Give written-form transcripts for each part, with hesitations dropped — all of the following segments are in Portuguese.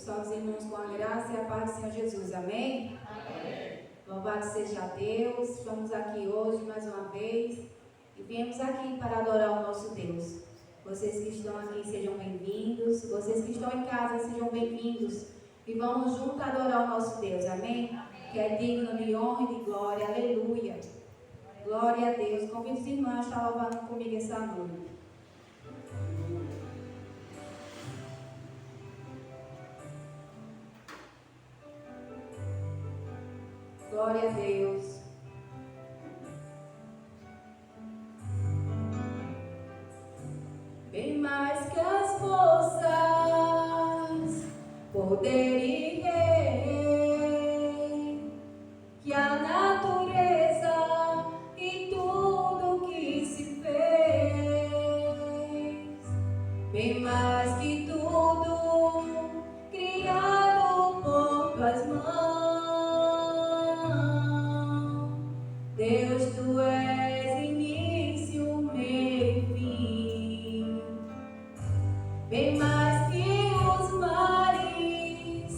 Salve os irmãos com a graça e a paz do Senhor Jesus. Amém? Amém. Louvado seja Deus. Estamos aqui hoje mais uma vez e viemos aqui para adorar o nosso Deus. Vocês que estão aqui sejam bem-vindos. Vocês que estão em casa sejam bem-vindos. E vamos juntos adorar o nosso Deus. Amém? Que é digno de honra e de glória. Aleluia. Glória a Deus. Convido os irmãos a estar louvando comigo essa noite. Glória a Deus. Bem mais que as forças, poder e rei, que a natureza e tudo que se fez, bem mais que tudo criado por tuas mãos. Deus, tu és início, meio e fim, bem mais que os mares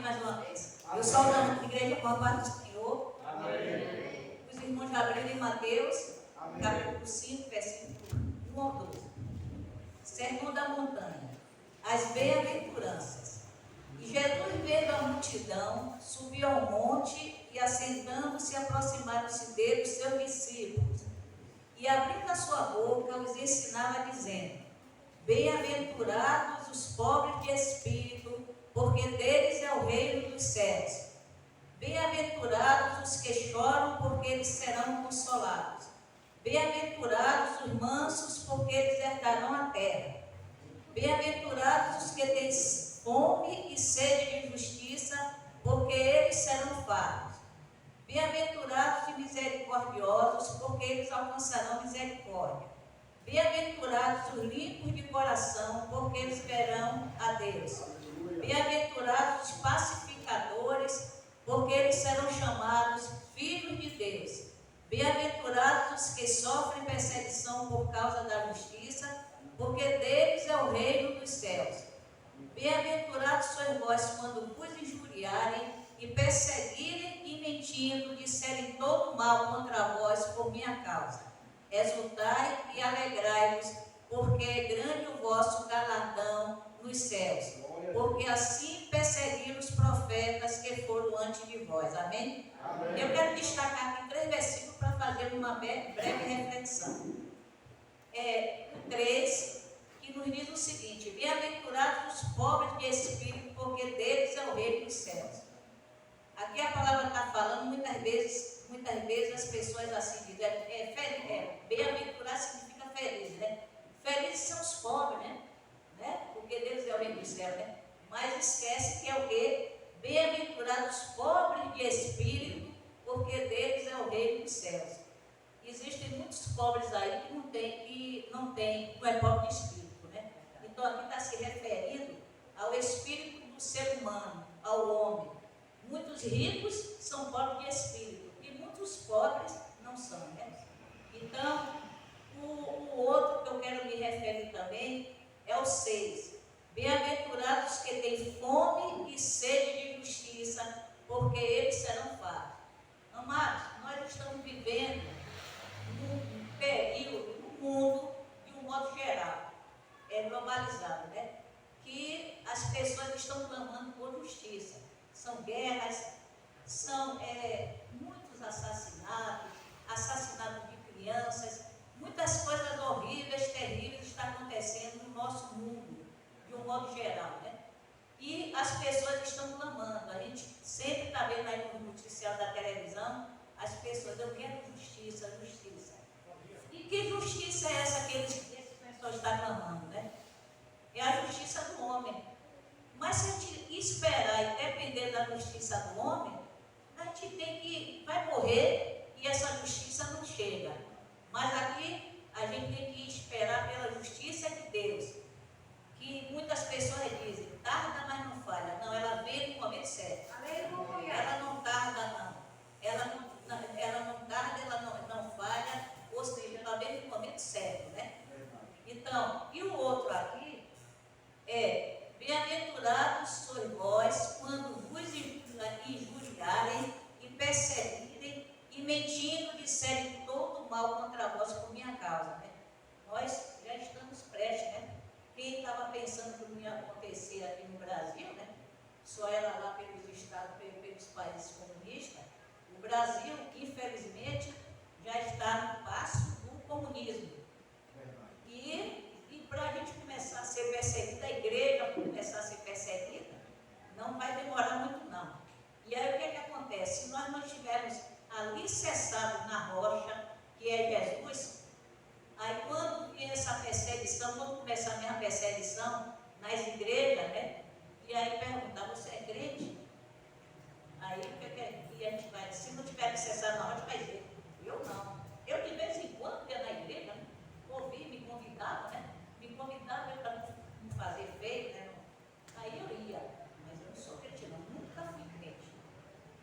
mais uma vez. Eu saudando a igreja com a paz do Senhor. Amém. Os irmãos já abriram em Mateus, capítulo 5, versículo 1 ao 12. Sermão da montanha. As bem-aventuranças. E Jesus, vendo a multidão, subiu ao monte e, assentando-se, aproximaram-se dele os seus discípulos. E, abrindo a sua boca, os ensinava, dizendo: Bem-aventurados os pobres de espírito, porque deles é o reino dos céus. Bem-aventurados os que choram, porque eles serão consolados. Bem-aventurados os mansos, porque eles herdarão a terra. Bem-aventurados os que têm fome e sede de justiça, porque eles serão fartos. Bem-aventurados e misericordiosos, porque eles alcançarão misericórdia. Bem-aventurados os limpos de coração, porque eles verão a Deus. Bem-aventurados os pacificadores, porque eles serão chamados filhos de Deus. Bem-aventurados os que sofrem perseguição por causa da justiça, porque deles é o reino dos céus. Bem-aventurados sois vós quando vos injuriarem e perseguirem e mentindo, disserem todo mal contra vós por minha causa. Exultai e alegrai-vos, porque é grande o vosso galardão nos céus, porque assim perseguiram os profetas que foram antes de vós. Amém? Amém. Eu quero destacar aqui 3 versículos para fazer uma breve reflexão. O 3, que nos diz o seguinte: Bem-aventurados os pobres de espírito, porque deles é o reino dos céus. Aqui a palavra está falando, muitas vezes as pessoas assim dizem, bem-aventurado significa feliz, né? Felizes são os pobres, né? Porque Deus é o reino dos céus, né? Mas esquece que é o quê? Bem-aventurados os pobres de espírito, porque deles é o reino dos céus. Existem muitos pobres aí que não é pobre de espírito, né? Então aqui está se referindo ao espírito do ser humano, ao homem. Muitos ricos são pobres de espírito e muitos pobres não são, né? Então, o outro que eu quero me referir também é o 6. Bem-aventurados que têm fome e sede de justiça, porque eles serão fartos. Amados, nós estamos vivendo num período, no mundo, de um modo geral, globalizado, né? Que as pessoas estão clamando por justiça. São guerras, são muitos assassinatos de crianças, muitas coisas horríveis, terríveis estão acontecendo no nosso mundo, de um modo geral, né? E as pessoas estão clamando. A gente sempre está vendo aí no noticiário da televisão, as pessoas: eu quero justiça, justiça. E que justiça é essa que esse pessoal está clamando, né? É a justiça do homem. Mas se a gente esperar e depender da justiça do homem, a gente vai morrer e essa justiça não chega. Mas aqui a gente tem que esperar pela justiça de Deus, que muitas pessoas dizem: tarda, mas não falha. Não, ela vem no momento certo. Aleluia. Ela não tarda, não. Ela não tarda, ela não falha, ou seja, ela vem no momento certo, né? Então, e o outro aqui é: bem-aventurados sois vós quando vos injuriarem e perseguirem e mentindo disserem todo mal contra vós por minha causa, né? Nós já estamos prestes, né? Quem estava pensando que não ia acontecer aqui no Brasil, né? Só era lá pelos estados, pelos países comunistas. O Brasil, infelizmente, já está no passo do comunismo. E para a gente começar a ser perseguida, a igreja começar a ser perseguida, não vai demorar muito não. E aí o que acontece? Se nós não estivermos alicerçados na rocha, que é Jesus, aí quando vier essa perseguição, quando começar a minha perseguição nas igrejas, né? E aí perguntar: você é crente? Aí e a gente vai, se não tiver alicerçado na rocha, vai dizer: eu não. Eu de vez em quando ia na igreja, né? Ouvi, me convidava, né? Para não fazer feio, né? Aí eu ia, mas eu não sou crente, não, nunca fui crente.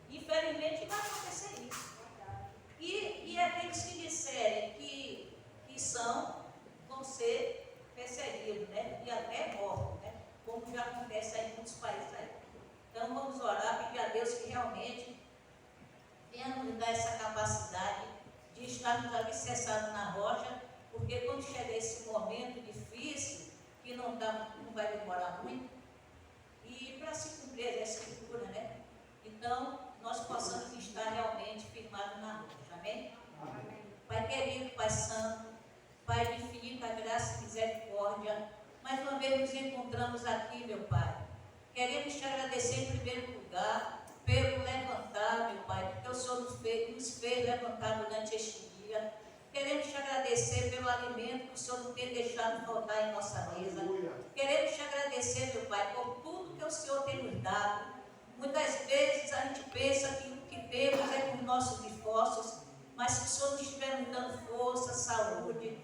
Infelizmente vai acontecer isso. E aqueles que disserem que vão ser perseguidos, né? E até mortos, né? Como já acontece aí em muitos países aí. Então realmente venha nos dar essa capacidade de estarmos alicerçados na rocha, porque quando chegar esse momento difícil, que não vai demorar muito, e para se cumprir a escritura, né? Então, nós possamos estar realmente firmados na rocha, amém? Amém. Pai querido, Pai santo, Pai de infinita graça e misericórdia, mais uma vez nos encontramos aqui, meu Pai. Queremos te agradecer em primeiro lugar pelo levantar, meu Pai, porque o Senhor nos fez levantar durante este dia. Queremos te agradecer pelo alimento que o Senhor não tem deixado faltar em nossa mesa. Queremos te agradecer, meu Pai, por tudo que o Senhor tem nos dado. Muitas vezes a gente pensa que o que temos é com nossos esforços, mas se o Senhor nos estiver nos dando força, saúde,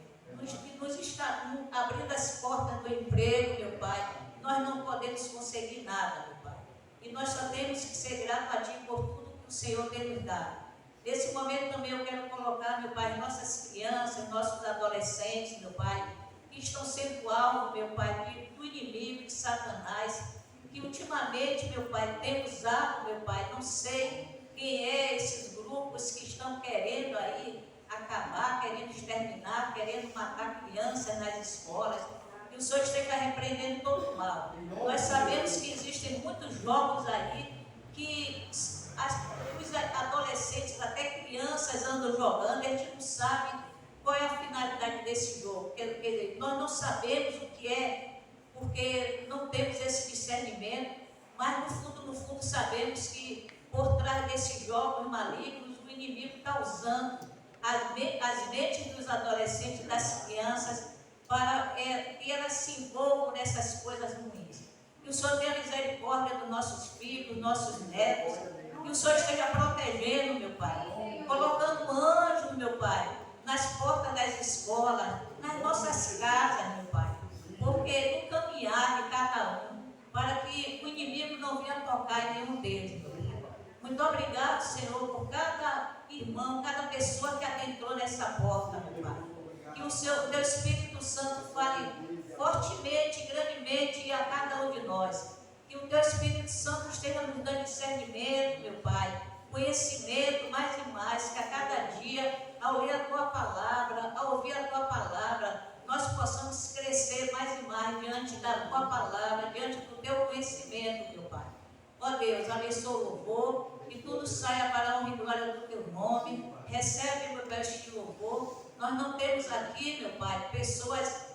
nos está abrindo as portas do emprego, meu Pai, nós não podemos conseguir nada, meu Pai. E nós só temos que ser gratos a Ti por tudo que o Senhor tem nos dado. Nesse momento também eu quero colocar, meu Pai, nossas crianças, nossos adolescentes, meu Pai, que estão sendo alvo, meu Pai, do inimigo, de Satanás, que ultimamente, meu Pai, tem usado, meu Pai, não sei quem é esses grupos que estão querendo aí acabar, querendo exterminar, querendo matar crianças nas escolas, que o Senhor esteja repreendendo todo o mal. Nós sabemos que existem muitos jogos aí que os adolescentes, até crianças andam jogando, a gente não sabe qual é a finalidade desse jogo. Quer dizer, nós não sabemos o que é, porque não temos esse discernimento, mas no fundo sabemos que por trás desses jogos malignos, o inimigo está usando as mentes dos adolescentes, das crianças, para que elas se envolvam nessas coisas ruins. Que o Senhor tenha misericórdia dos nossos filhos, dos nossos netos, que o Senhor esteja protegendo, meu Pai, colocando anjos, meu Pai, nas portas das escolas, nas nossas casas, meu Pai, porque no caminhar de cada um, para que o inimigo não venha tocar em nenhum deles, meu Pai. Muito obrigado, Senhor, por cada irmão, cada pessoa que adentrou nessa porta, meu Pai. Que o Teu Espírito Santo fale fortemente, grandemente a cada um de nós. Que o Teu Espírito Santo esteja nos dando discernimento, meu Pai, conhecimento mais e mais, que a cada dia, ao ler a Tua palavra, ao ouvir a Tua palavra, nós possamos crescer mais e mais diante da Tua palavra, diante do Teu conhecimento, meu Pai. Ó Deus, abençoa o louvor, que tudo saia para a honra e glória do Teu nome. Recebe, meu Pai, este louvor. Nós não temos aqui, meu Pai, pessoas,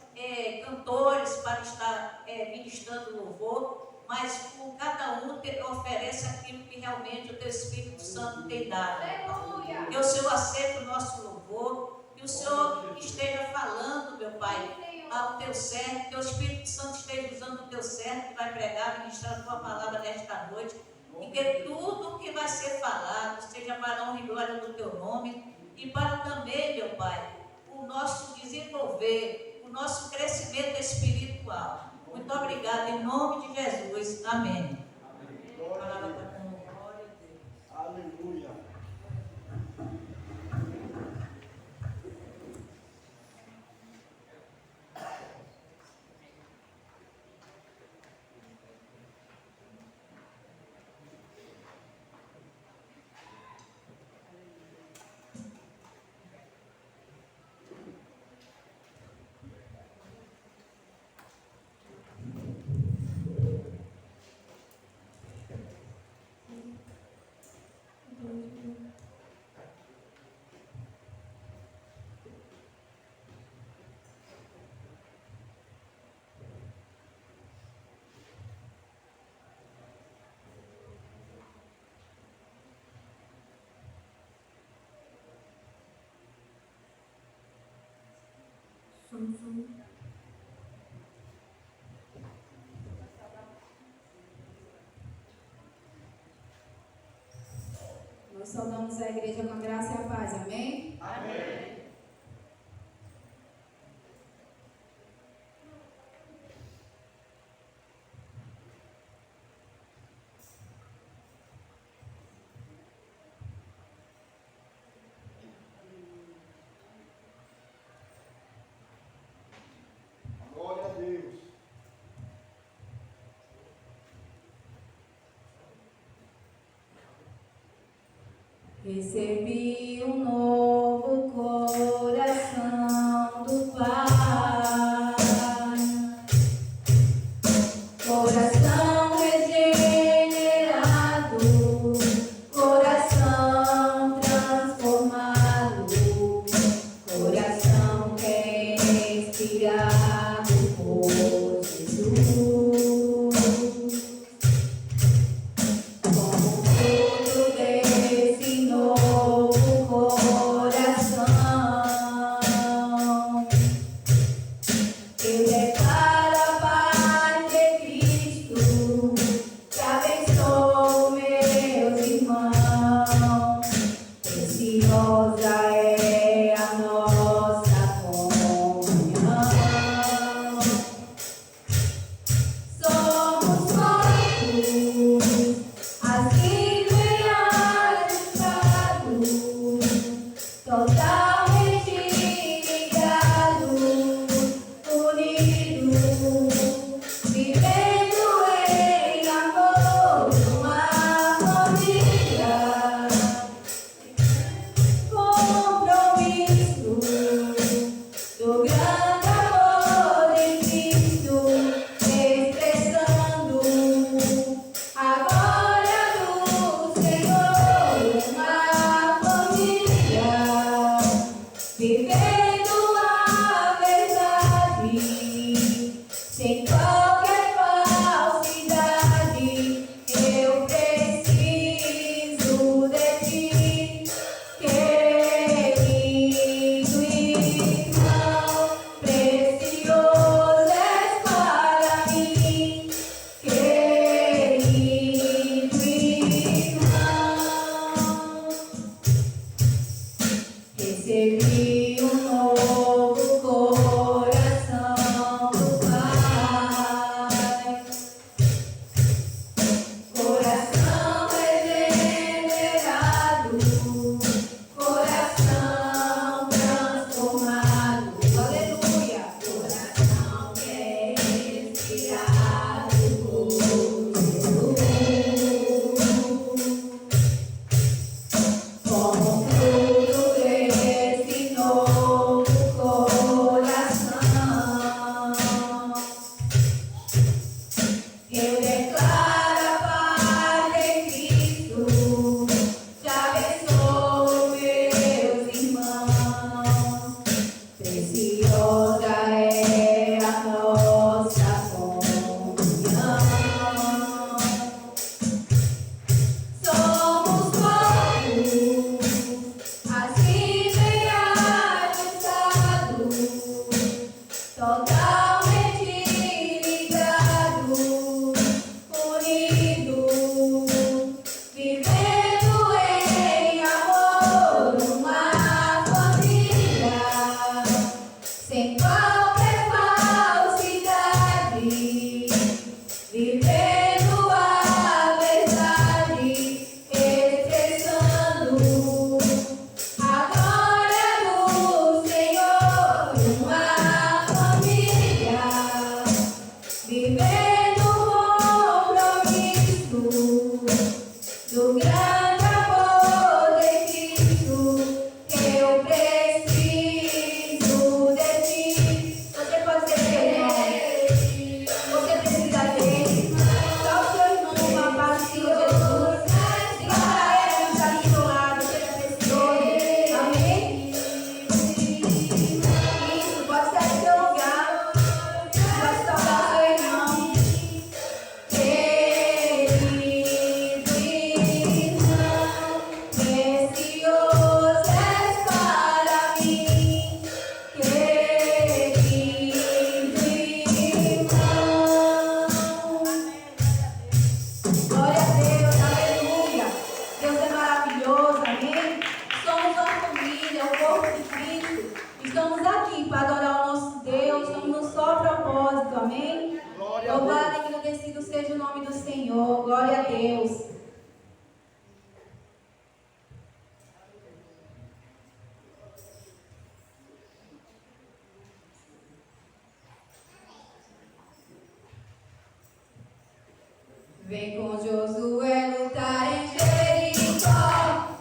cantores para estar ministrando louvor, mas cada um oferece aquilo que realmente o Teu Espírito Santo tem dado, meu Pai. Que o Senhor aceite o nosso louvor, que o Senhor esteja falando, meu Pai, ao Teu servo, que o Espírito Santo esteja usando o Teu servo que vai pregar, ministrar a Tua palavra nesta noite, e que tudo que vai ser falado seja para a honra e glória do Teu nome, e para também, meu Pai, o nosso desenvolver, o nosso crescimento espiritual. Muito obrigado, em nome de Jesus. Amém. Glória a Deus. Aleluia. Nós saudamos a igreja com a graça e a paz, amém? Amém. Glória a Deus. Recebi um novo coração do Pai, coração regenerado, coração transformado, coração que é inspirado por Jesus. Vem com Josué lutar em Jericó.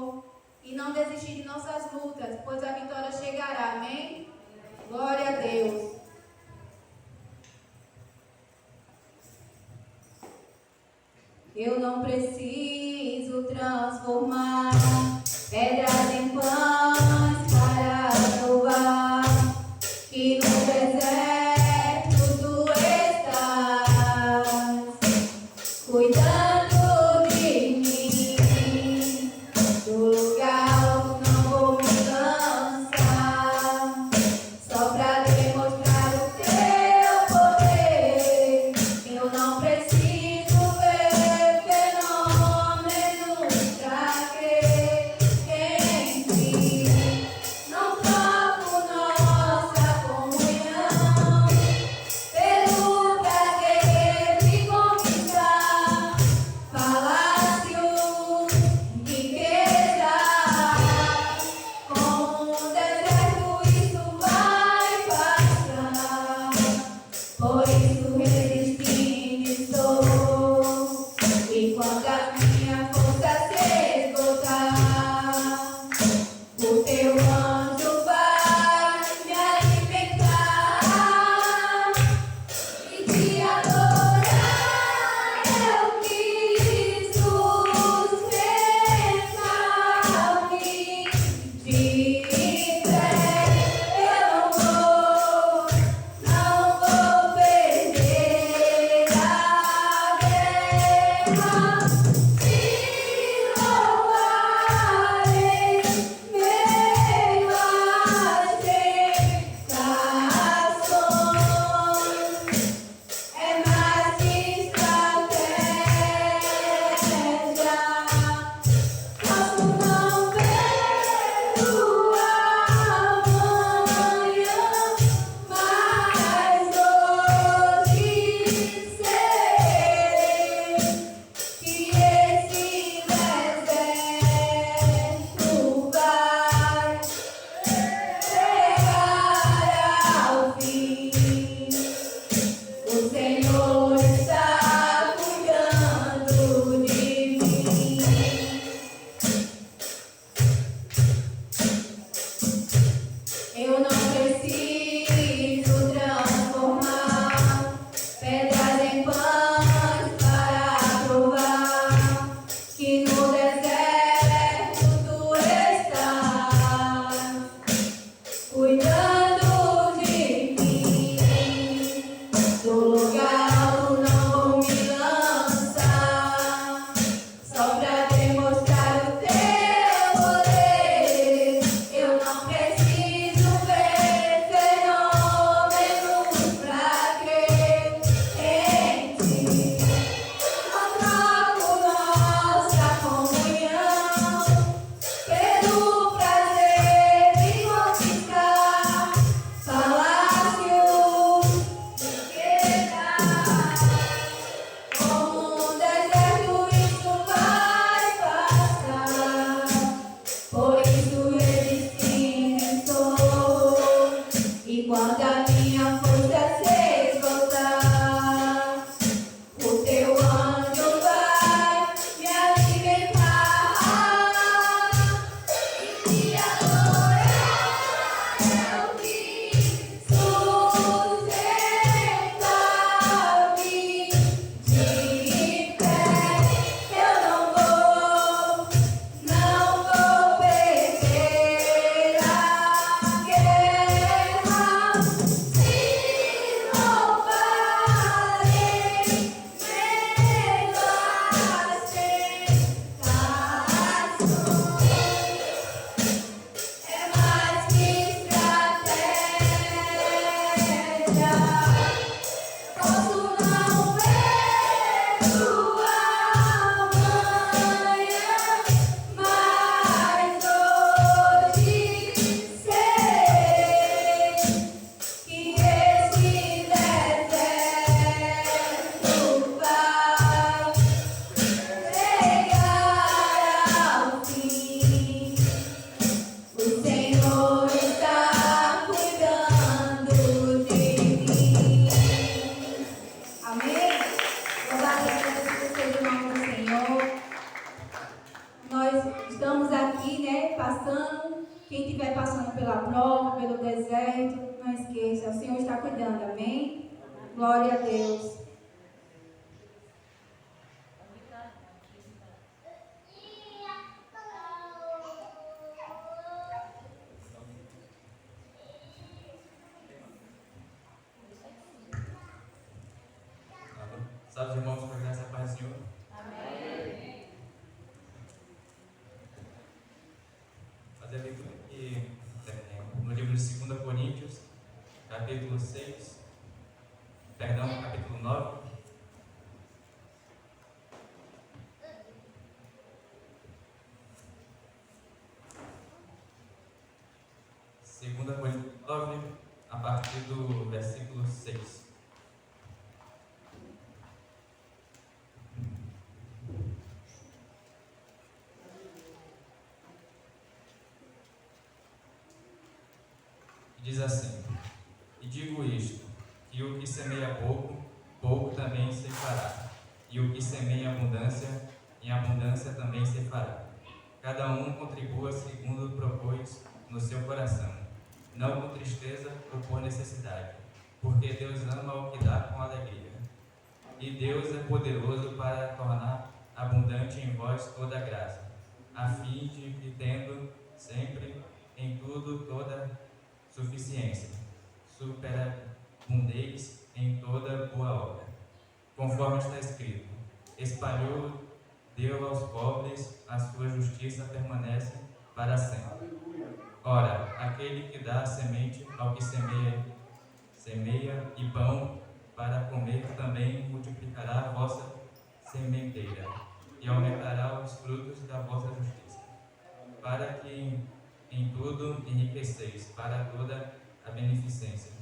Senhor, e não desistir de nossas lutas, pois a vitória chegará. Amém? Glória a Deus. Eu não preciso transformar pedras em pães para provar que no deserto tu estás cuidando de mim. Do lugar onde não vou me cansar, só para demonstrar o teu poder. Eu não preciso ver fenômenos pra crer passando, quem estiver passando pela prova, pelo deserto, não esqueça, o Senhor está cuidando, amém? Glória a Deus. Salve, irmãos, com a graça e a paz do Senhor. Amém. Fazer a leitura aqui no livro de 2 Coríntios, capítulo 6, capítulo 9. Segunda Coríntios 9, a partir do versículo 6. Diz assim: E digo isto, que o que semeia pouco, pouco também se fará, e o que semeia em abundância também se fará. Cada um contribua segundo propôs no seu coração, não com tristeza ou por necessidade, porque Deus ama o que dá com alegria. E Deus é poderoso para tornar abundante em vós toda a graça, a fim de que, tendo sempre em tudo toda suficiência, superabundeis em toda boa obra. Conforme está escrito: espalhou, deu aos pobres, a sua justiça permanece para sempre. Ora, aquele que dá semente ao que semeia e pão para comer, também multiplicará a vossa sementeira e aumentará os frutos da vossa justiça, para que em tudo enriqueceis para toda a beneficência,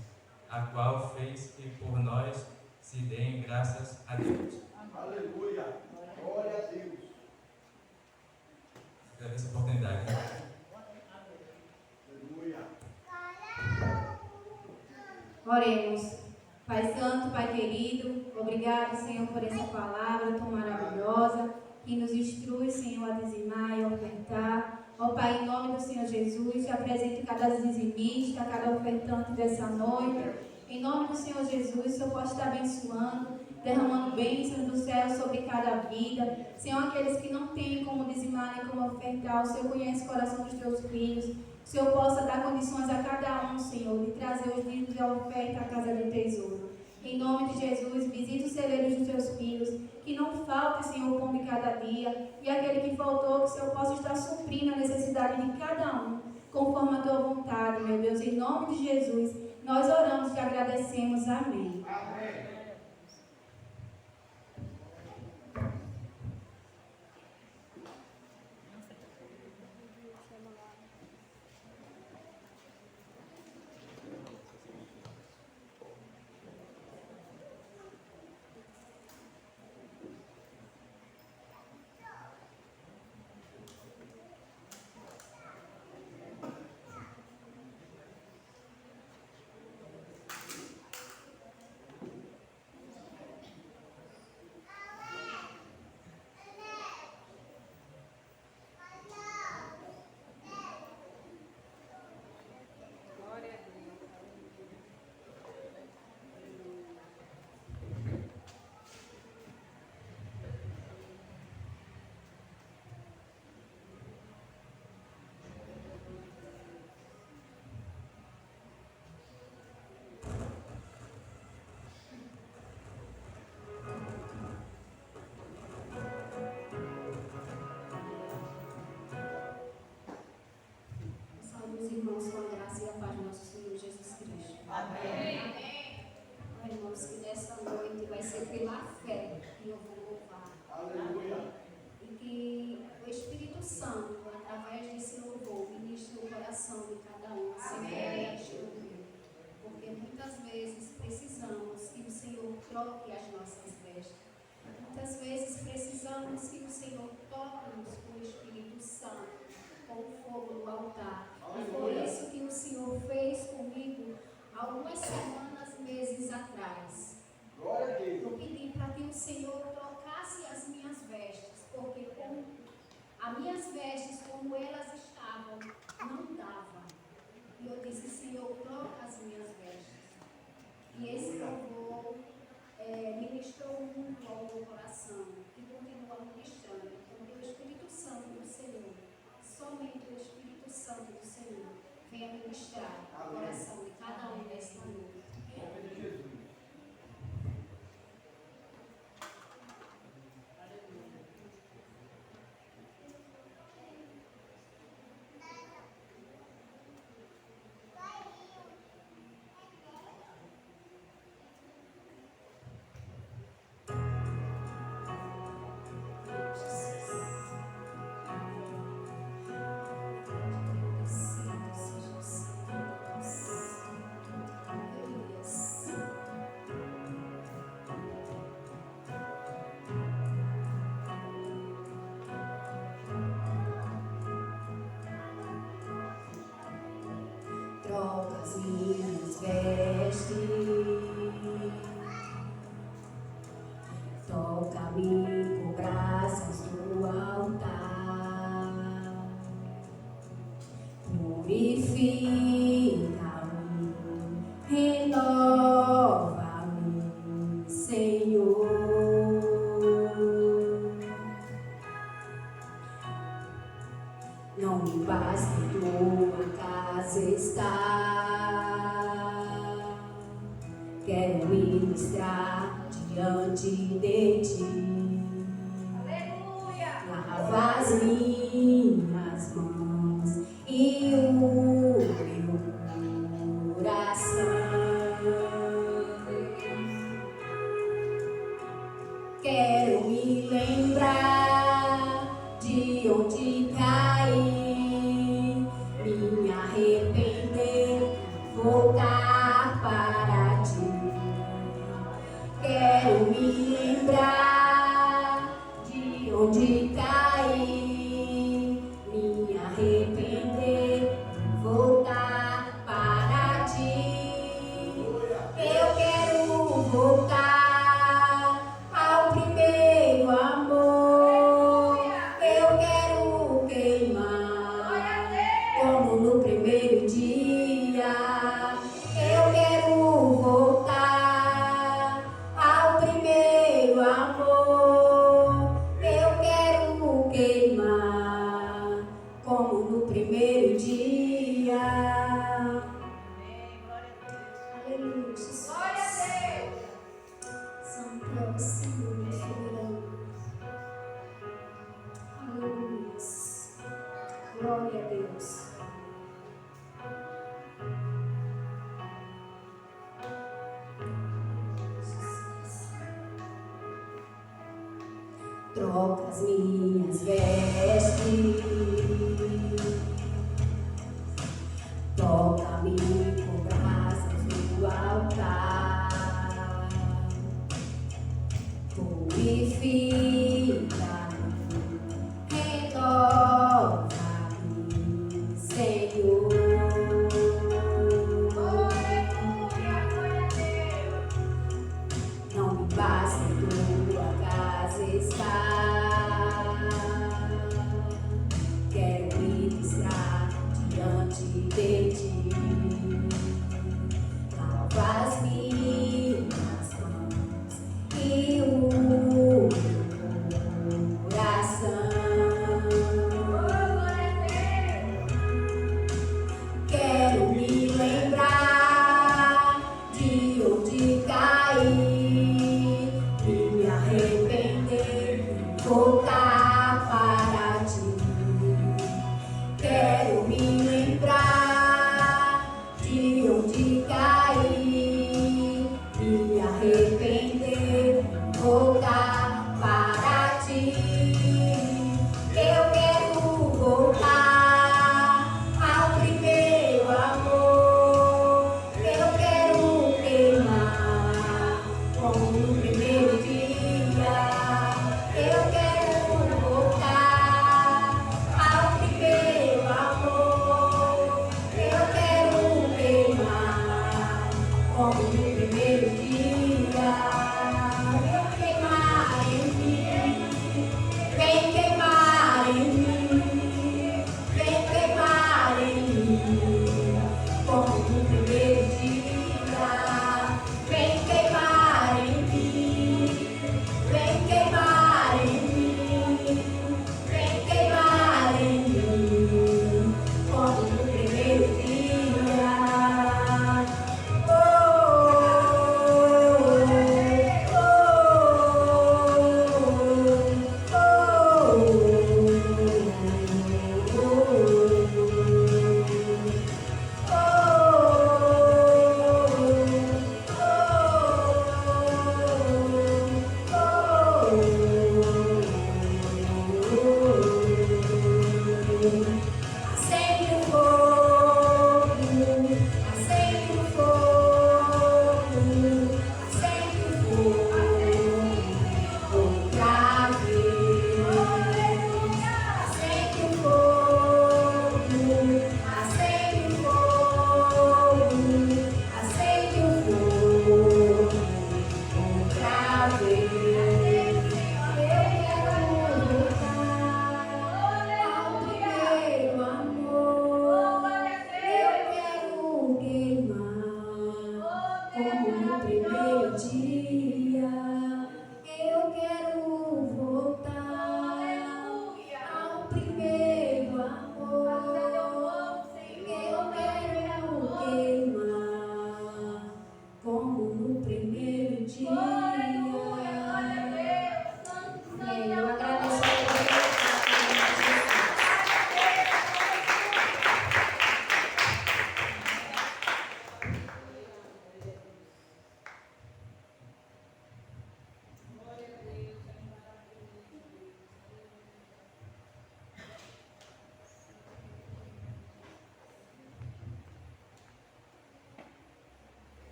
a qual fez que por nós se deem graças a Deus. Aleluia. Glória a Deus. Agradeço a oportunidade. Aleluia. Oremos. Pai Santo, Pai querido, obrigado, Senhor, por essa palavra tão maravilhosa, que nos instrui, Senhor, a dizimar e a ofertar. Ó Pai, em nome do Senhor Jesus, te apresento cada dizimista, cada ofertante dessa noite. Em nome do Senhor Jesus, o Senhor pode estar abençoando, derramando bênçãos do céu sobre cada vida. Senhor, aqueles que não têm como dizimar nem como ofertar, o Senhor conhece o coração dos teus filhos. O Senhor possa dar condições a cada um, Senhor, de trazer os dízimos e a oferta à casa do tesouro. Em nome de Jesus, visita os celeiros dos teus filhos, que não falte, Senhor, o pão de cada dia, e aquele que faltou, que o Senhor possa estar suprindo a necessidade de cada um, conforme a tua vontade, meu Deus. Em nome de Jesus, nós oramos e agradecemos. Amém. Amém. Saúde os irmãos com a graça e a paz do nosso Senhor Jesus Cristo. Amém. Ó, irmãos, que nessa noite vai ser pela fé que eu vou louvar. Aleluia. E que o Espírito Santo, através desse louvor, ministre o coração de cada um, Senhor, porque muitas vezes precisamos que o Senhor troque as nossas vestes. Muitas vezes precisamos que o Senhor toque-nos com o Espírito Santo, com o fogo do altar. E foi isso que o Senhor fez comigo algumas semanas, meses atrás. Glória a Deus. Eu pedi para que o Senhor trocasse as minhas vestes, porque as minhas vestes, como elas estavam, Santo do Senhor venha ministrar o coração de cada um nesta noite. Em nome de Jesus. Troca as minhas vestes, toca-me com braços do altar, purifica-me, renova-me, Senhor. Não me basta em tua casa estar, quero ministrar diante de ti. Aleluia! Lava as minhas mãos e o meu coração. Quero me lembrar de onde caí, me arrepender, voltar para ti. Quero me lembrar de onde caí, me arrepender, voltar para ti. Eu quero voltar ao primeiro amor. Eu quero queimar como no primeiro dia. Eu quero voltar ao primeiro amor. Eu quero queimar como no primeiro dia. Aleluia, Jesus. Glória a Deus! Santo é o Senhor, soberano. Aleluia. Glória a Deus. Troca as minhas vestes, toca-me com braços do altar, purifica-me, renova-me, Senhor. Aleluia! Glória a Deus! Não me basta em tua casa estar,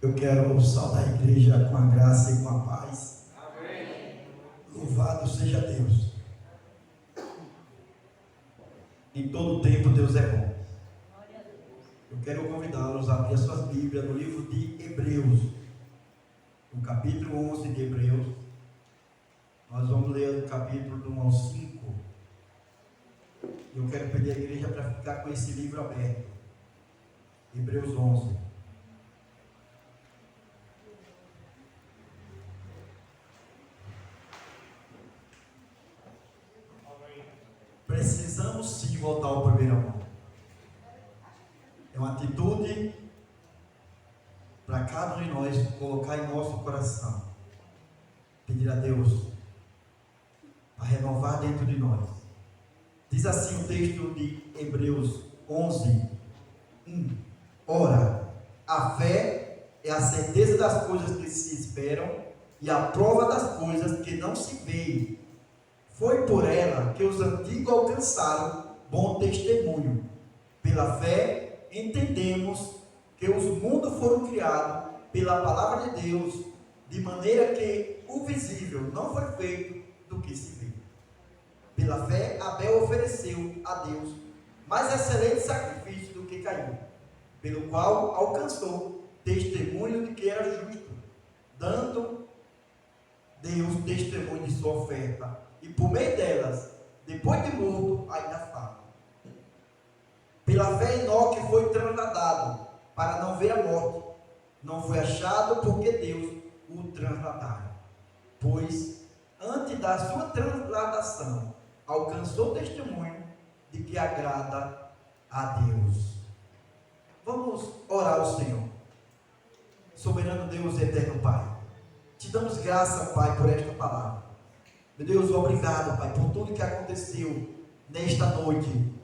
Eu quero saudar a igreja com a graça e com a paz. Amém. Louvado seja Deus. Em todo tempo Deus é bom. Eu quero convidá-los a abrir as suas Bíblias no livro de Hebreus, no capítulo 11 de Hebreus. Nós vamos ler o capítulo do 1 ao 5. Eu quero pedir à igreja para ficar com esse livro aberto. Hebreus 11. Precisamos sim voltar ao primeiro amor. É uma atitude para cada um de nós colocar em nosso coração, pedir a Deus para renovar dentro de nós. Diz assim o texto de Hebreus 11, 1. Ora, a fé é a certeza das coisas que se esperam e a prova das coisas que não se veem. Foi por ela que os antigos alcançaram bom testemunho. Pela fé, entendemos que os mundos foram criados pela palavra de Deus, de maneira que o visível não foi feito do que se vê. Pela fé, Abel ofereceu a Deus mais excelente sacrifício do que Caim, pelo qual alcançou testemunho de que era justo, dando Deus testemunho de sua oferta. E por meio delas, depois de morto, ainda fala. Pela fé, Enoque foi trasladado para não ver a morte. Não foi achado porque Deus o transladara. Pois, antes da sua transladação, alcançou testemunho de que agrada a Deus. Vamos orar ao Senhor. Soberano Deus e eterno Pai, te damos graça, Pai, por esta palavra. Meu Deus, obrigado, Pai, por tudo que aconteceu nesta noite.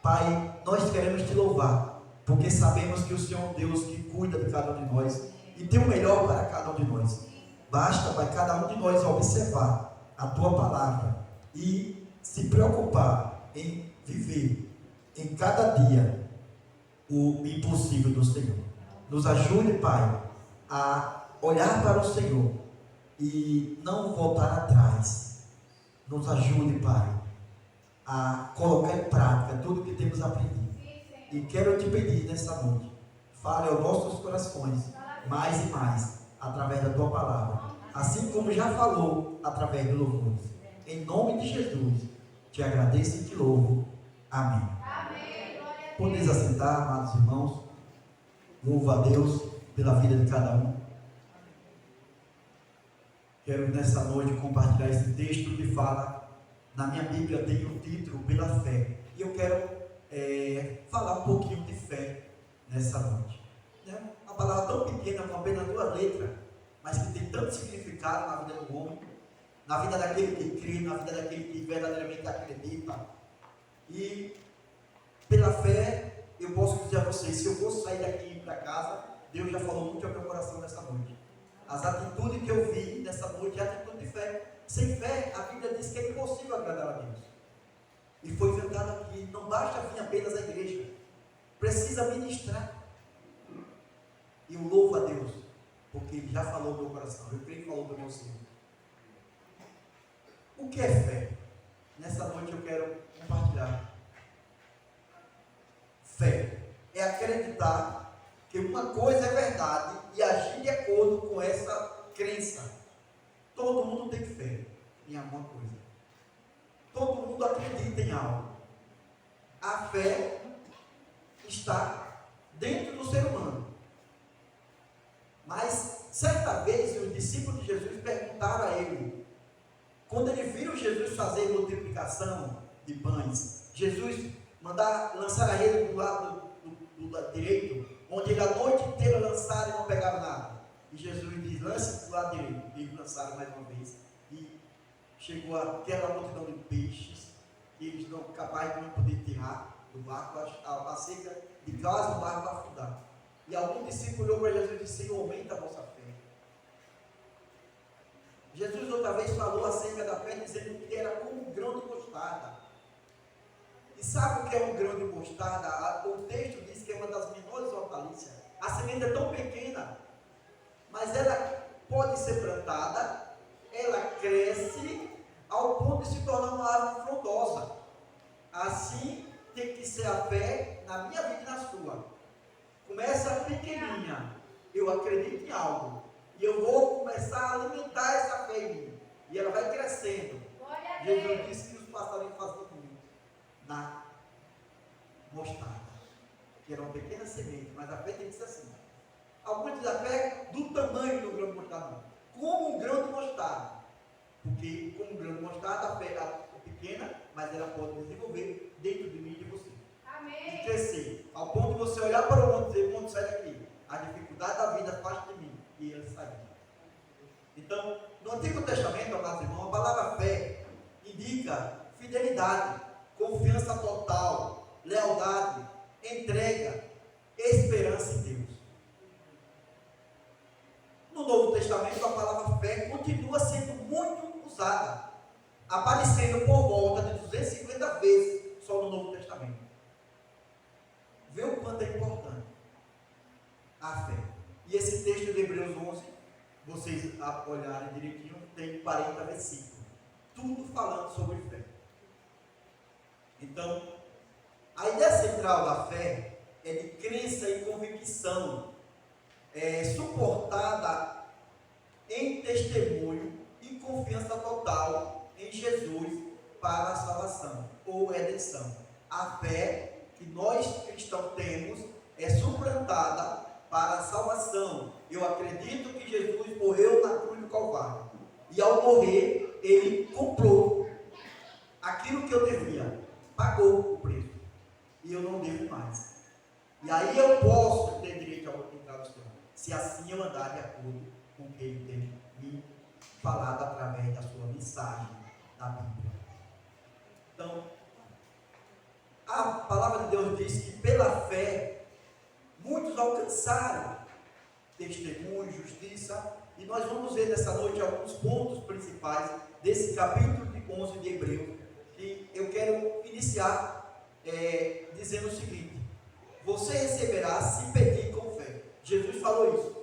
Pai, nós queremos te louvar, porque sabemos que o Senhor é um Deus que cuida de cada um de nós e tem o melhor para cada um de nós. Basta, Pai, cada um de nós observar a tua palavra e se preocupar em viver em cada dia o impossível do Senhor. Nos ajude, Pai, a olhar para o Senhor e não voltar atrás. Nos ajude, Pai, a colocar em prática tudo que temos aprendido. E quero te pedir nessa noite, fale aos nossos corações mais e mais através da tua palavra, assim como já falou através do louvor. Em nome de Jesus, te agradeço e te louvo. Amém. Podeis assentar, amados irmãos. Louvo a Deus pela vida de cada um. Quero nessa noite compartilhar esse texto que fala, na minha Bíblia tem o título Pela Fé. E eu quero falar um pouquinho de fé nessa noite. Uma palavra tão pequena, com apenas 2 letras, mas que tem tanto significado na vida do homem, na vida daquele que crê, na vida daquele que verdadeiramente acredita. E pela fé, eu posso dizer a vocês, se eu for sair daqui para casa, Deus já falou muito ao meu coração nessa noite. As atitudes que eu vi nessa noite é atitude de fé. Sem fé, a Bíblia diz que é impossível agradar a Deus. E foi inventado aqui, não basta vir apenas à igreja, precisa ministrar. E eu louvo a Deus, porque Ele já falou no meu coração, eu creio que falou do meu Senhor. O que é fé? Nessa noite eu quero compartilhar. Fé é acreditar que uma coisa é verdade e agir de acordo com essa crença. Todo mundo tem fé em alguma coisa. Todo mundo acredita em algo. A fé está dentro do ser humano. Mas, certa vez, os discípulos de Jesus perguntaram a ele, quando eles viram Jesus fazer multiplicação de pães, Jesus mandar lançar a rede do lado do direito, onde ele a noite inteira lançaram e não pegaram nada. E Jesus diz, lance do lado direito. E eles lançaram mais uma vez. E chegou aquela multidão de peixes, que eles não capazes de não poder tirar do barco, a seca de casa do barco para afundar. E algum discípulo olhou para Jesus e disse, Senhor, aumenta a vossa fé. Jesus outra vez falou acerca da fé, dizendo que era como um grão de mostarda. E sabe o que é um grão de mostarda? O texto diz que é uma das menores hortaliças. A semente é tão pequena mas ela pode ser plantada, ela cresce ao ponto de se tornar uma árvore frondosa. Assim tem que ser a fé na minha vida e na sua. Começa pequenininha, eu acredito em algo, e eu vou começar a alimentar essa fé em mim, e ela vai crescendo. Jesus disse que os passarinhos faziam muito na mostarda, que era uma pequena semente, mas a fé tem que ser assim. Alguns dizem a fé do tamanho do grão de mostarda, como um grão de mostarda, porque como um grão de mostarda a fé é pequena, mas ela pode desenvolver dentro de mim e de você. Amém. E crescer, ao ponto de você olhar para o mundo e dizer: o mundo sai daqui, a dificuldade da vida faz de mim, e ele sai. Então, no Antigo Testamento, amados irmãos, a palavra fé indica fidelidade, confiança total, lealdade, entrega, esperança em Deus. No Novo Testamento, a palavra fé continua sendo muito usada, aparecendo por volta de 250 vezes só no Novo Testamento. Vê o quanto é importante a fé. E esse texto de Hebreus 11, vocês olharem direitinho, tem 40 versículos, tudo falando sobre fé. Então, a ideia central da fé é de crença e convicção, suportada em testemunho e confiança total em Jesus para a salvação ou redenção. A fé que nós cristãos temos é suplantada para a salvação. Eu acredito que Jesus morreu na cruz do Calvário, e ao morrer ele comprou aquilo que eu devia, pagou o preço, e eu não devo mais. E aí eu posso ter direito a entrar no céu, se assim eu andar de acordo com o que ele tem me falado através da sua mensagem da Bíblia. Então, a palavra de Deus diz que pela fé muitos alcançaram testemunho, justiça, e nós vamos ver nessa noite alguns pontos principais desse capítulo de 11 de Hebreus, que eu quero iniciar dizendo o seguinte: você receberá se pedir com fé. Jesus falou isso.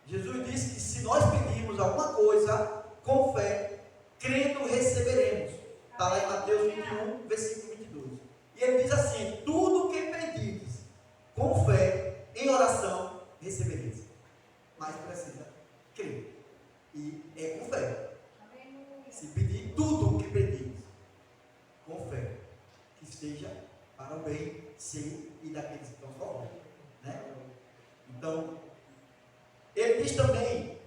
Jesus disse que se nós pedirmos alguma coisa com fé, crendo, receberemos. Está lá em Mateus 21, versículo 22. E ele diz assim: tudo o que pedires com fé, em oração, recebereis. Mas precisa crer. E é com fé. Se pedir tudo o que pedires com fé, que esteja para o bem seu e daqueles que estão sofrendo, né? Então, ele diz também,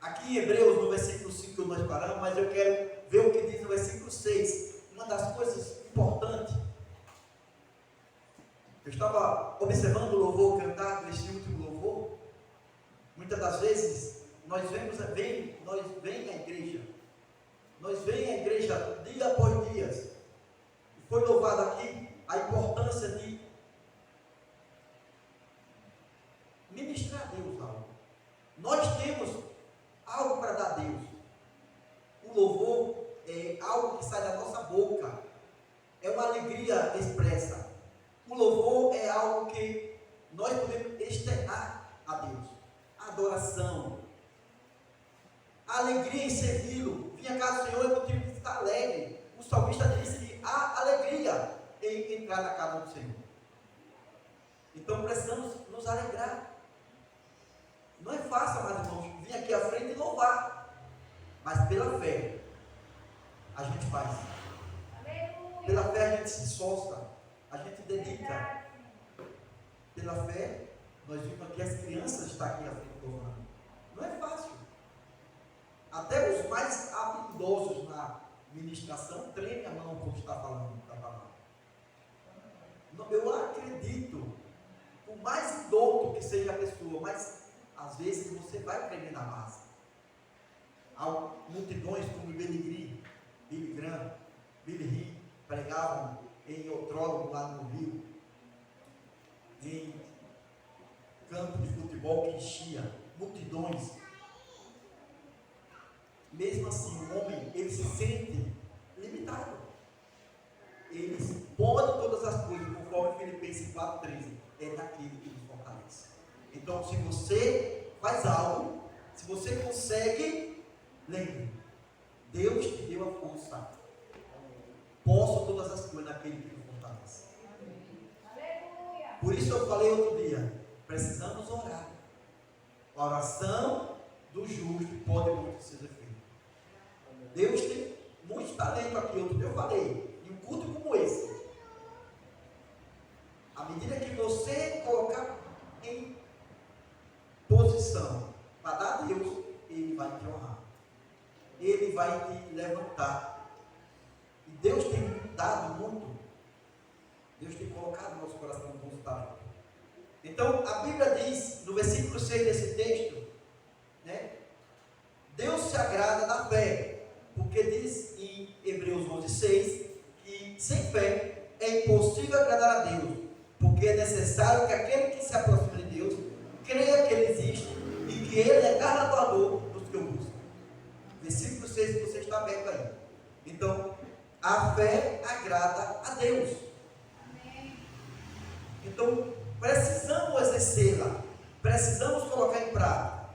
aqui em Hebreus, no versículo 5 nós paramos, mas eu quero ver o que diz no versículo 6, uma das coisas importantes. Eu estava observando o louvor cantado, esse último louvor. Muitas das vezes, nós vem à igreja dia após dia. E foi louvado aqui a importância de ministrar a Deus algo. Nós temos algo para dar a Deus. O louvor é algo que sai da nossa boca, é uma alegria expressa. O louvor é algo que nós podemos externar a Deus. A adoração, a alegria em servi-lo. Vim à casa do Senhor é motivo de ficar alegre. O salmista disse que há alegria em entrar na casa do Senhor. Então precisamos nos alegrar. Não é fácil, meus irmãos, vir aqui à frente e louvar, mas pela fé a gente faz. Pela fé a gente se esforça, a gente dedica. Pela fé, nós vimos aqui as crianças estão aqui à frente louvando. Não é fácil. Até os mais habilidosos na ministração tremem a mão quando está falando da palavra. Eu acredito, por mais indouto que seja a pessoa, mas às vezes você vai tremer na base. Há multidões como Billy Graham, Billy Ring, pregavam em outrora lá no Rio, em campo de futebol que enchia, multidões. Mesmo assim, o homem, ele se sente limitado. Ele pode todas as coisas, conforme Filipenses 4,13, é daquele que nos fortalece. Então, se você faz algo. Se você consegue, lembre, Deus te deu a força. Posso todas as coisas naquele que nos fortalece. Por isso eu falei outro dia, precisamos orar. A oração do justo pode muito ser feita. Deus tem muito talento aqui. Outro dia eu falei, em um culto como esse, à medida que você colocar em posição para dar a Deus, Ele vai te honrar. Ele vai te levantar. E Deus tem dado muito. Deus tem colocado no nosso coração um bom talento. Então, a Bíblia diz, no versículo 6 desse texto, né? Deus se agrada da fé, porque diz em Hebreus 11:6 que sem fé é impossível agradar a Deus, porque é necessário que aquele que se aproxima de Deus creia que Ele existe e que Ele é galardoador dos que o buscam. Versículo 6, você está aberto aí. Então, a fé agrada a Deus. Então, precisamos exercê-la, precisamos colocar em prática.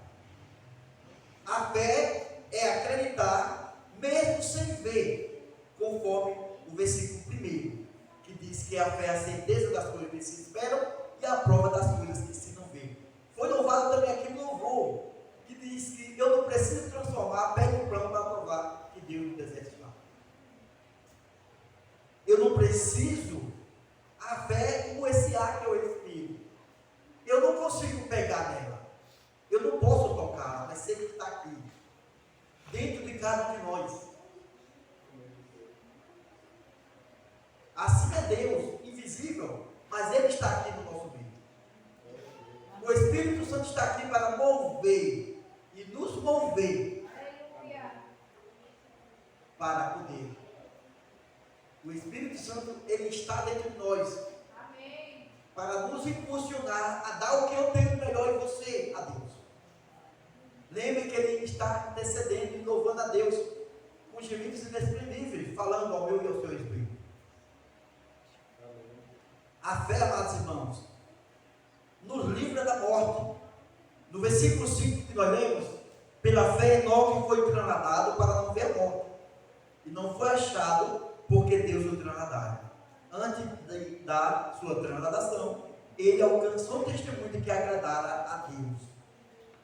A fé é acreditar, mesmo sem ver, conforme o versículo 1, que diz que a fé é a certeza das coisas que se esperam e a prova das coisas que se não veem. Foi louvado também aqui no louvor, que diz que eu não preciso transformar a pedra em pão para provar que Deus no deserto está. Eu não preciso. A fé é como esse ar que eu respiro. Eu não consigo pegar nela. Eu não posso tocar, mas sei que está aqui. Dentro de cada um de nós. Assim é Deus, invisível, mas Ele está aqui no nosso meio. O Espírito Santo está aqui para mover e nos mover para poder. O Espírito Santo, Ele está dentro de nós. Amém. Para nos impulsionar a dar o que eu tenho melhor em você, a Deus. Lembre que Ele está intercedendo e louvando a Deus com gemidos inexprimíveis, falando ao meu e ao seu Espírito. A fé, amados irmãos, nos livra da morte. No versículo 5 que nós lemos, pela fé Enoque foi trasladado para não ver a morte, e não foi achado porque Deus o trasladara. Antes da sua transladação, ele alcançou o testemunho de que agradara a Deus.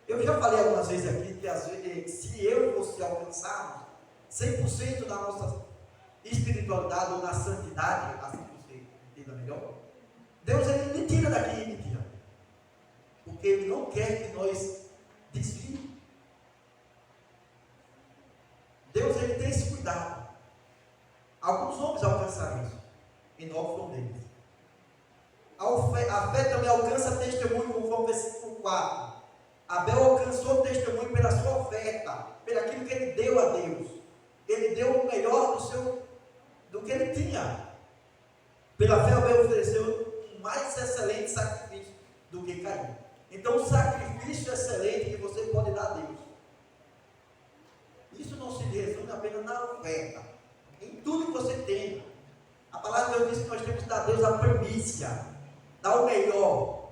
Eu já falei algumas vezes aqui que às vezes, se eu e você alcançarmos 100% da nossa espiritualidade ou na santidade, assim que você entenda melhor, Deus Ele me tira daqui e me tira. Porque Ele não quer que nós desviemos. Deus Ele tem esse cuidado. Alguns homens alcançaram isso. Enoque foi um deles. A fé também alcança testemunho, conforme o versículo 4. Abel alcançou testemunho pela sua oferta, pelo aquilo que ele deu a Deus. Ele deu o melhor do que ele tinha. Pela fé, Abel ofereceu um mais excelente sacrifício do que Caim. Então, o sacrifício excelente que você pode dar a Deus. Isso não se resume apenas na oferta. Em tudo que você tem. A palavra de Deus diz que nós temos que dar a Deus a primícia, dar o melhor,